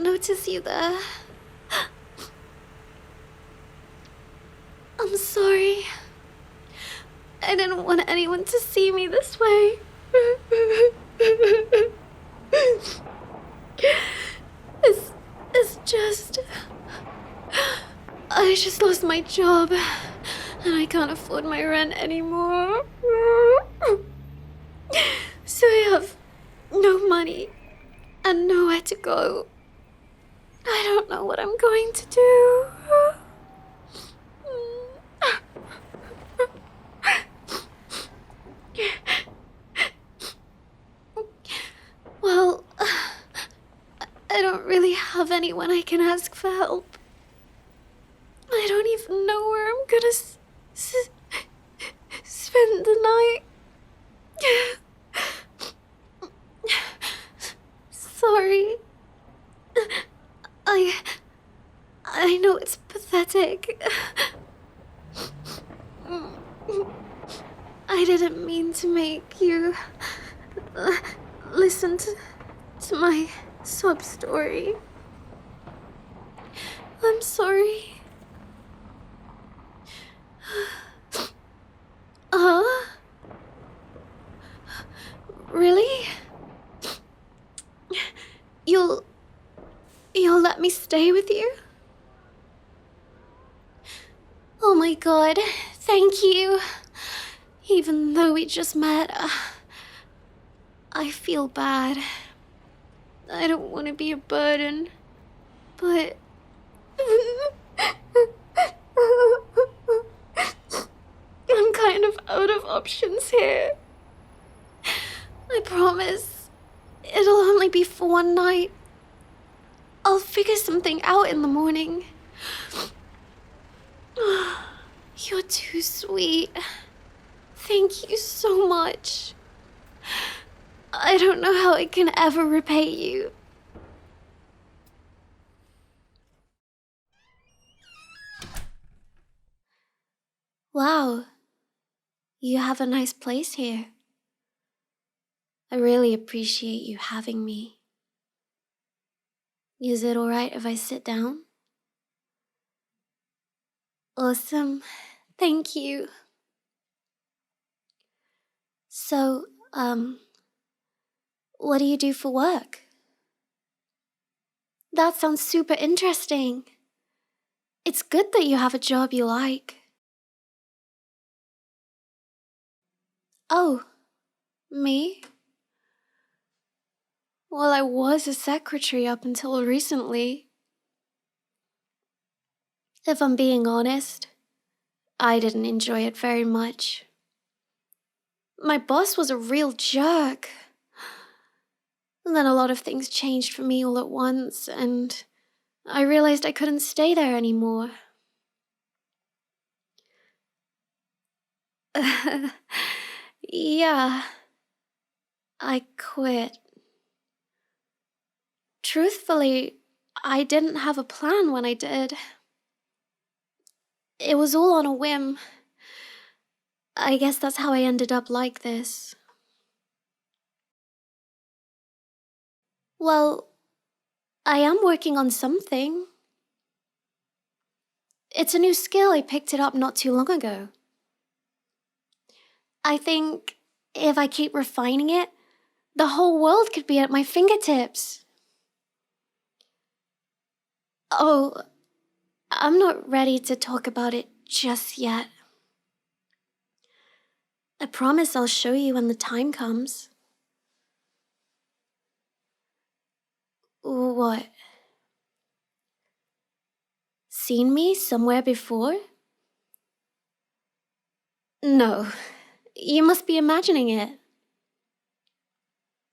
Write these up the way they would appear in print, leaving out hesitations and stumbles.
notice you there. I'm sorry. I didn't want anyone to see me this way. It's just... I just lost my job, and I can't afford my rent anymore. So I have no money and nowhere to go. I don't know what I'm going to do. Well, I don't really have anyone I can ask for help. I don't even know where I'm gonna spend the night. Sorry. I know it's pathetic. I didn't mean to make you listen to my sob story. I'm sorry. Really? You'll let me stay with you? Oh my god, thank you. Even though we just met, I feel bad. I don't want to be a burden, but... I'm kind of out of options here. I promise, it'll only be for one night. I'll figure something out in the morning. You're too sweet. Thank you so much. I don't know how I can ever repay you. Wow. You have a nice place here. I really appreciate you having me. Is it alright if I sit down? Awesome. Thank you. So, what do you do for work? That sounds super interesting. It's good that you have a job you like. Oh, me? Well, I was a secretary up until recently. If I'm being honest, I didn't enjoy it very much. My boss was a real jerk. And then a lot of things changed for me all at once, and I realized I couldn't stay there anymore. Yeah, I quit. Truthfully, I didn't have a plan when I did. It was all on a whim. I guess that's how I ended up like this. Well, I am working on something. It's a new skill. I picked it up not too long ago. I think if I keep refining it, the whole world could be at my fingertips. Oh, I'm not ready to talk about it just yet. I promise I'll show you when the time comes. What? Seen me somewhere before? No, you must be imagining it.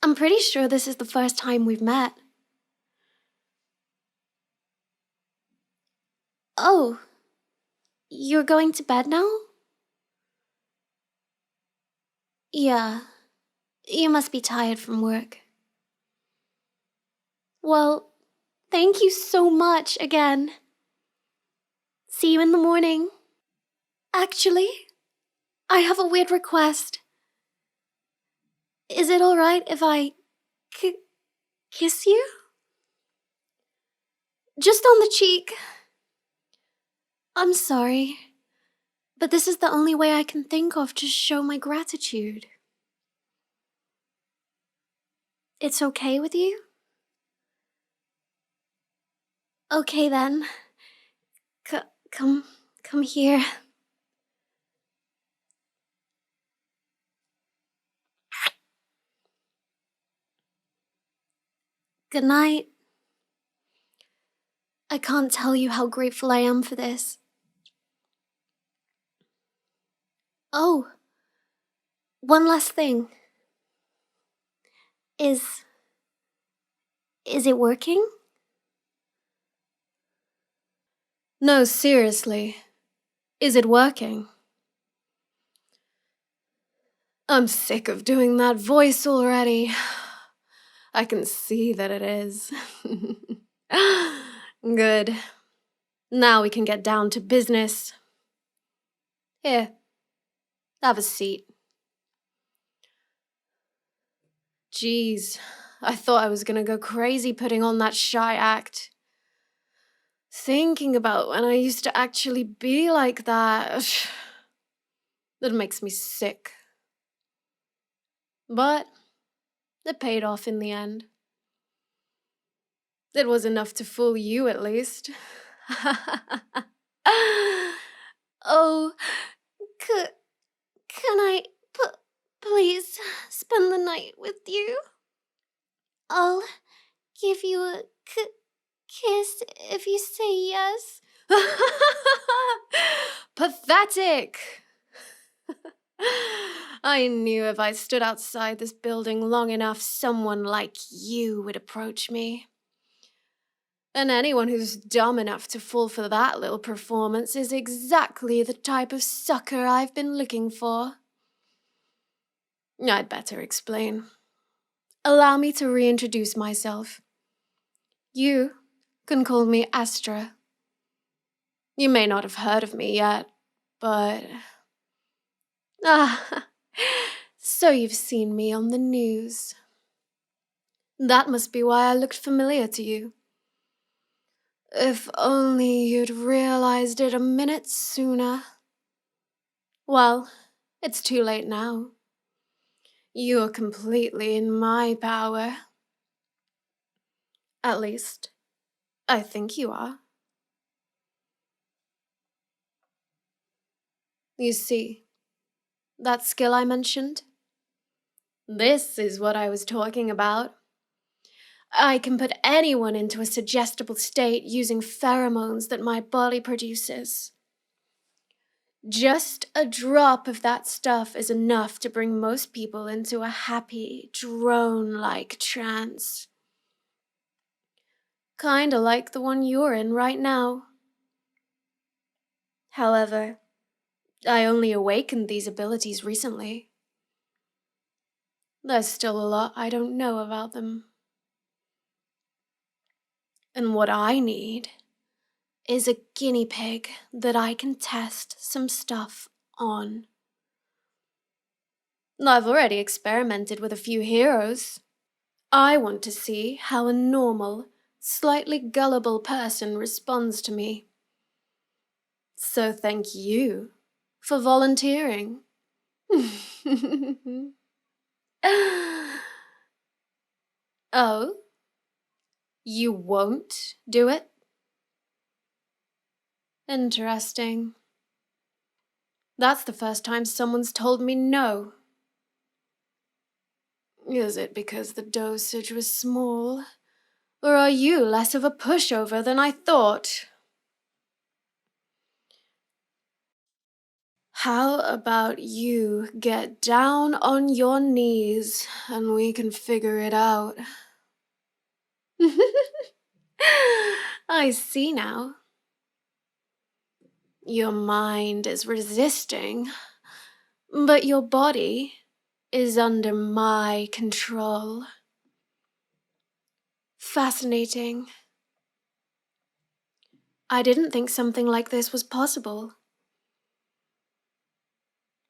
I'm pretty sure this is the first time we've met. Oh, you're going to bed now? Yeah, you must be tired from work. Well, thank you so much again. See you in the morning. Actually, I have a weird request. Is it alright if I kiss you? Just on the cheek. I'm sorry, but this is the only way I can think of to show my gratitude. It's okay with you? Okay then. Come here. Good night. I can't tell you how grateful I am for this. Oh, one last thing. Is it working? No, seriously. Is it working? I'm sick of doing that voice already. I can see that it is. Good. Now we can get down to business. Here, have a seat. Jeez, I thought I was gonna go crazy putting on that shy act. Thinking about when I used to actually be like that, that makes me sick. But it paid off in the end. It was enough to fool you, at least. Oh, can I please spend the night with you? I'll give you a kiss if you say yes. Pathetic! I knew if I stood outside this building long enough, someone like you would approach me. And anyone who's dumb enough to fall for that little performance is exactly the type of sucker I've been looking for. I'd better explain. Allow me to reintroduce myself. You can call me Astra. You may not have heard of me yet, but... so you've seen me on the news. That must be why I looked familiar to you. If only you'd realized it a minute sooner. Well, it's too late now. You're completely in my power. At least, I think you are. You see, that skill I mentioned? This is what I was talking about. I can put anyone into a suggestible state using pheromones that my body produces. Just a drop of that stuff is enough to bring most people into a happy, drone-like trance. Kinda like the one you're in right now. However, I only awakened these abilities recently. There's still a lot I don't know about them. And what I need is a guinea pig that I can test some stuff on. I've already experimented with a few heroes. I want to see how a normal, slightly gullible person responds to me. So thank you for volunteering. Oh? You won't do it? Interesting. That's the first time someone's told me no. Is it because the dosage was small? Or are you less of a pushover than I thought? How about you get down on your knees and we can figure it out? I see now. Your mind is resisting, but your body is under my control. Fascinating. I didn't think something like this was possible.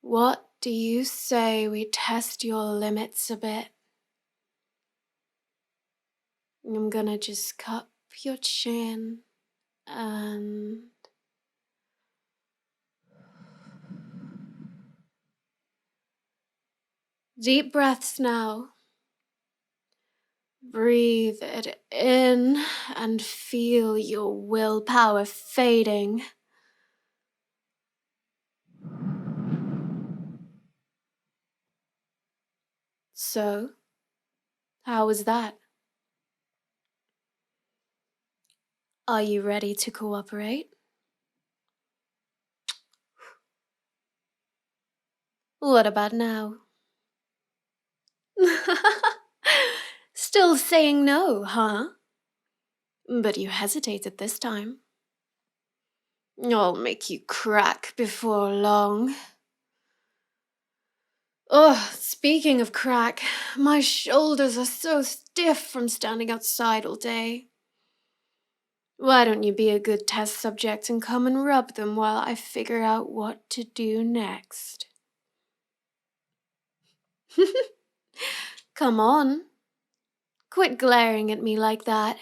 What do you say we test your limits a bit? I'm gonna just cup your chin And deep breaths now. Breathe it in and feel your willpower fading. So, how was that? Are you ready to cooperate? What about now? Still saying no, huh? But you hesitated this time. I'll make you crack before long. Oh, speaking of crack, my shoulders are so stiff from standing outside all day. Why don't you be a good test subject and come and rub them while I figure out what to do next? Come on. Quit glaring at me like that.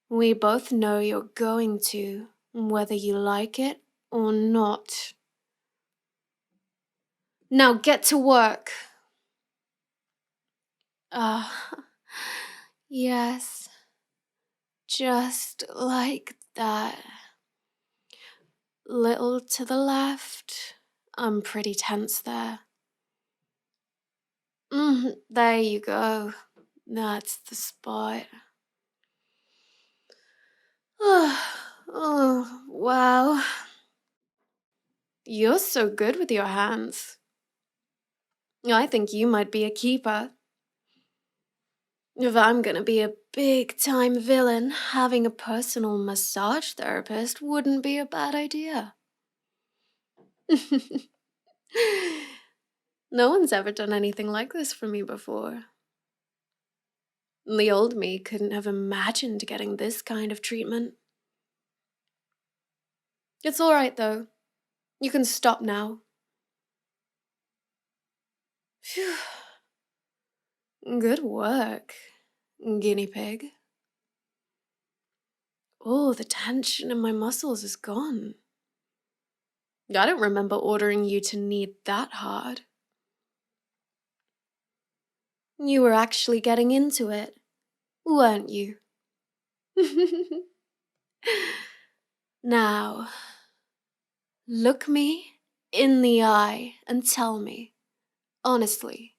We both know you're going to, whether you like it or not. Now get to work. Yes. Just like that. Little to the left. I'm pretty tense there. There you go. That's the spot. Oh, wow. You're so good with your hands. I think you might be a keeper. If I'm gonna be a big-time villain, having a personal massage therapist wouldn't be a bad idea. No one's ever done anything like this for me before. The old me couldn't have imagined getting this kind of treatment. It's all right, though. You can stop now. Phew. Good work, guinea pig. Oh, the tension in my muscles is gone. I don't remember ordering you to knead that hard. You were actually getting into it, weren't you? Now, look me in the eye and tell me, honestly,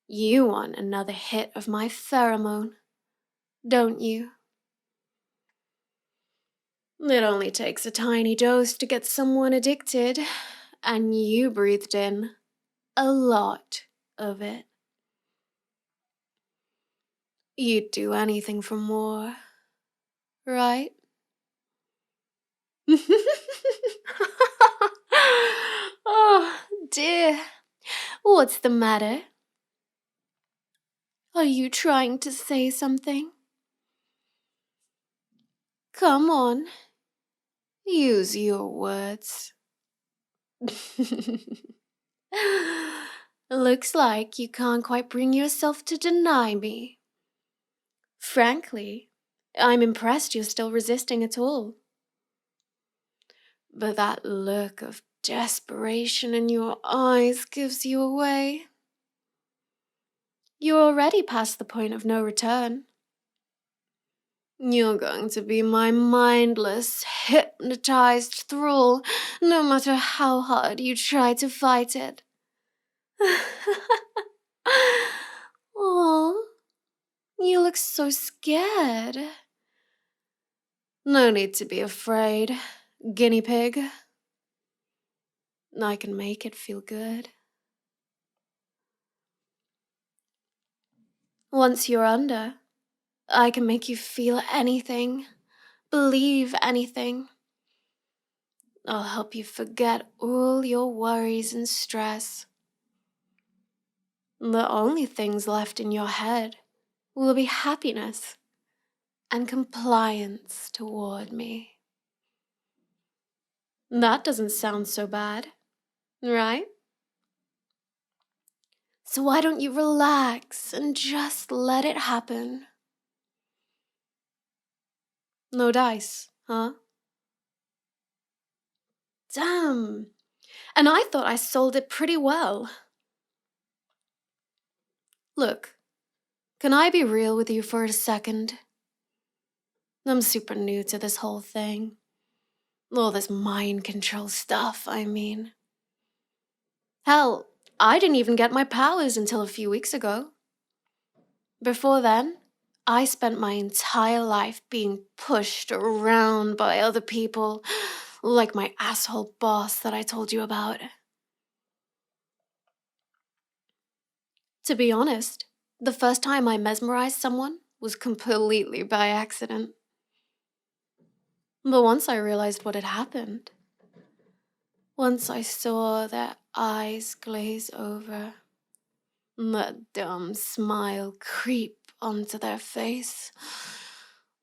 you want another hit of my pheromone, don't you? It only takes a tiny dose to get someone addicted, and you breathed in a lot of it. You'd do anything for more, right? Oh, dear. What's the matter? Are you trying to say something? Come on. Use your words. Looks like you can't quite bring yourself to deny me. Frankly, I'm impressed you're still resisting at all. But that look of desperation in your eyes gives you away. You're already past the point of no return. You're going to be my mindless, hypnotized thrall, no matter how hard you try to fight it. Aw, you look so scared. No need to be afraid, guinea pig. I can make it feel good. Once you're under, I can make you feel anything, believe anything. I'll help you forget all your worries and stress. The only things left in your head will be happiness and compliance toward me. That doesn't sound so bad, right? So why don't you relax and just let it happen? No dice, huh? Damn. And I thought I sold it pretty well. Look, can I be real with you for a second? I'm super new to this whole thing. All this mind control stuff, I mean. Hell, I didn't even get my powers until a few weeks ago. Before then, I spent my entire life being pushed around by other people, like my asshole boss that I told you about. To be honest, the first time I mesmerized someone was completely by accident. But once I realized what had happened, once I saw their eyes glaze over, that dumb smile creep onto their face,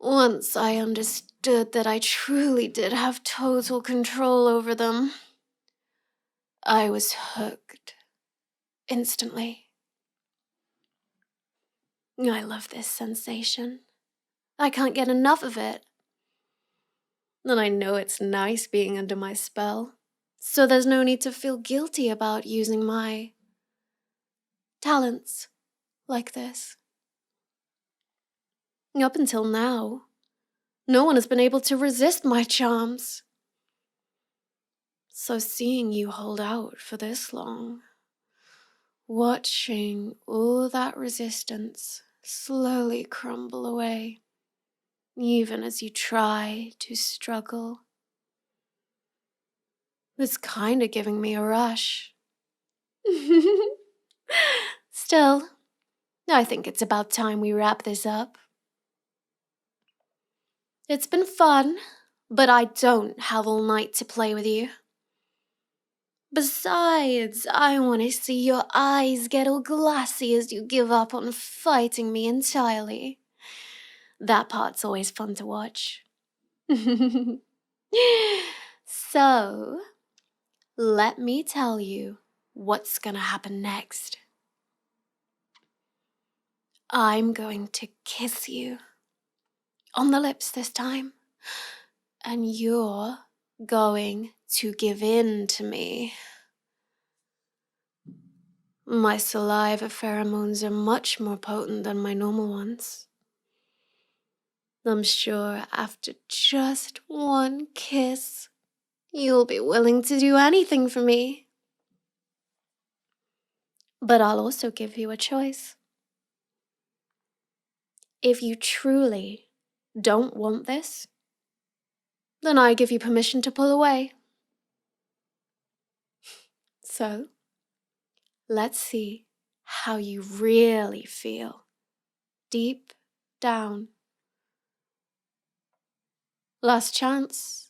once I understood that I truly did have total control over them, I was hooked instantly. I love this sensation. I can't get enough of it. And I know it's nice being under my spell, so there's no need to feel guilty about using my talents like this. Up until now, no one has been able to resist my charms. So seeing you hold out for this long, watching all that resistance slowly crumble away, even as you try to struggle, it's kinda giving me a rush. Still, I think it's about time we wrap this up. It's been fun, but I don't have all night to play with you. Besides, I want to see your eyes get all glassy as you give up on fighting me entirely. That part's always fun to watch. So, let me tell you what's gonna happen next. I'm going to kiss you. On the lips this time. And you're going to give in to me. My saliva pheromones are much more potent than my normal ones. I'm sure after just one kiss, you'll be willing to do anything for me. But I'll also give you a choice. If you truly don't want this, then I give you permission to pull away. So, let's see how you really feel deep down. Last chance.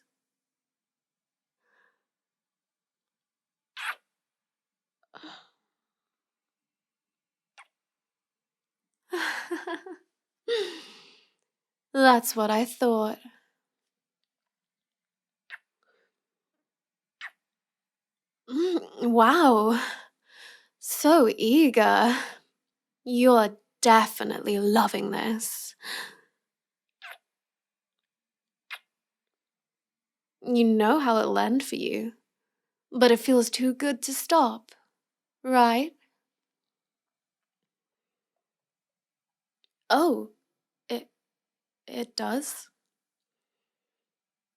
That's what I thought. Wow. So eager. You're definitely loving this. You know how it'll end for you, but it feels too good to stop, right? Oh, it does?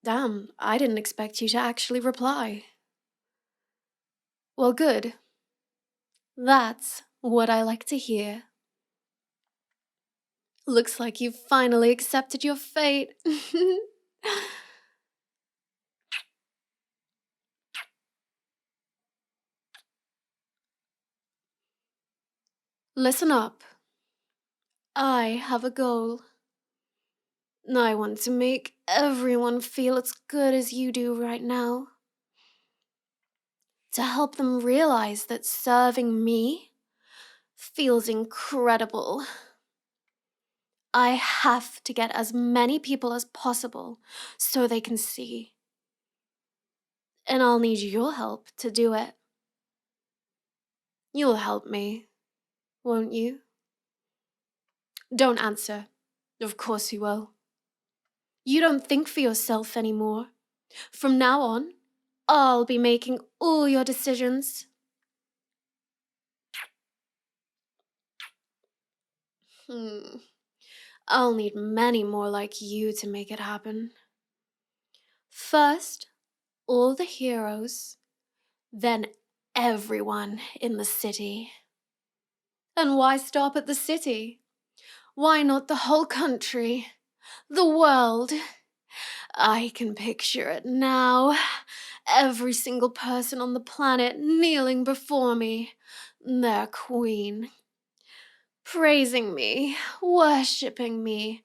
Damn, I didn't expect you to actually reply. Well, good. That's what I like to hear. Looks like you've finally accepted your fate. Listen up. I have a goal. I want to make everyone feel as good as you do right now. To help them realize that serving me feels incredible. I have to get as many people as possible so they can see. And I'll need your help to do it. You'll help me, won't you? Don't answer. Of course you will. You don't think for yourself anymore. From now on, I'll be making all your decisions. I'll need many more like you to make it happen. First, all the heroes, then everyone in the city. And why stop at the city? Why not the whole country? The world? I can picture it now. Every single person on the planet kneeling before me, their queen. Praising me, worshipping me,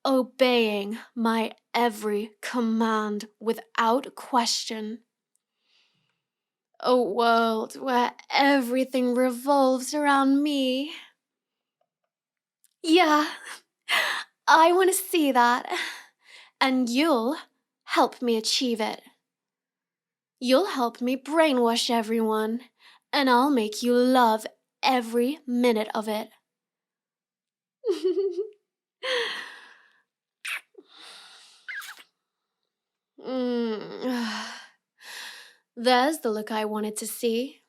obeying my every command without question. A world where everything revolves around me. Yeah, I want to see that. And you'll help me achieve it. You'll help me brainwash everyone, and I'll make you love every minute of it. There's the look I wanted to see.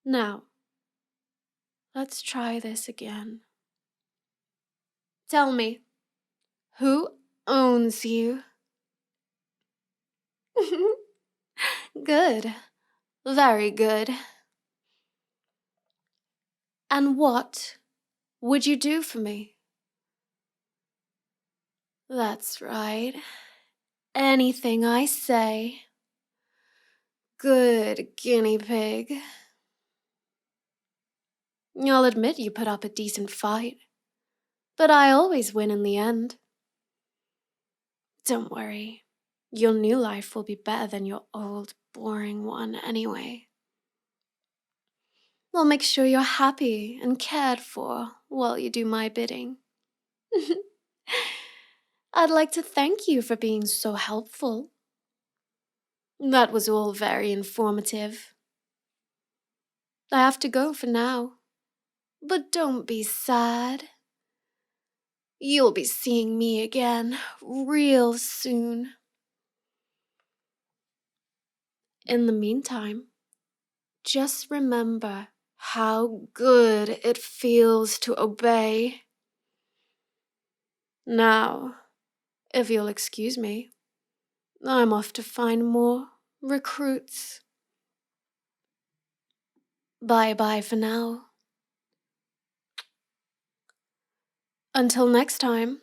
Now, let's try this again. Tell me, who owns you? Good. Very good. And what would you do for me? That's right. Anything I say. Good guinea pig. I'll admit you put up a decent fight, but I always win in the end. Don't worry, your new life will be better than your old, boring one anyway. I'll make sure you're happy and cared for while you do my bidding. I'd like to thank you for being so helpful. That was all very informative. I have to go for now, but don't be sad. You'll be seeing me again real soon. In the meantime, just remember how good it feels to obey. Now, if you'll excuse me, I'm off to find more recruits. Bye-bye for now. Until next time.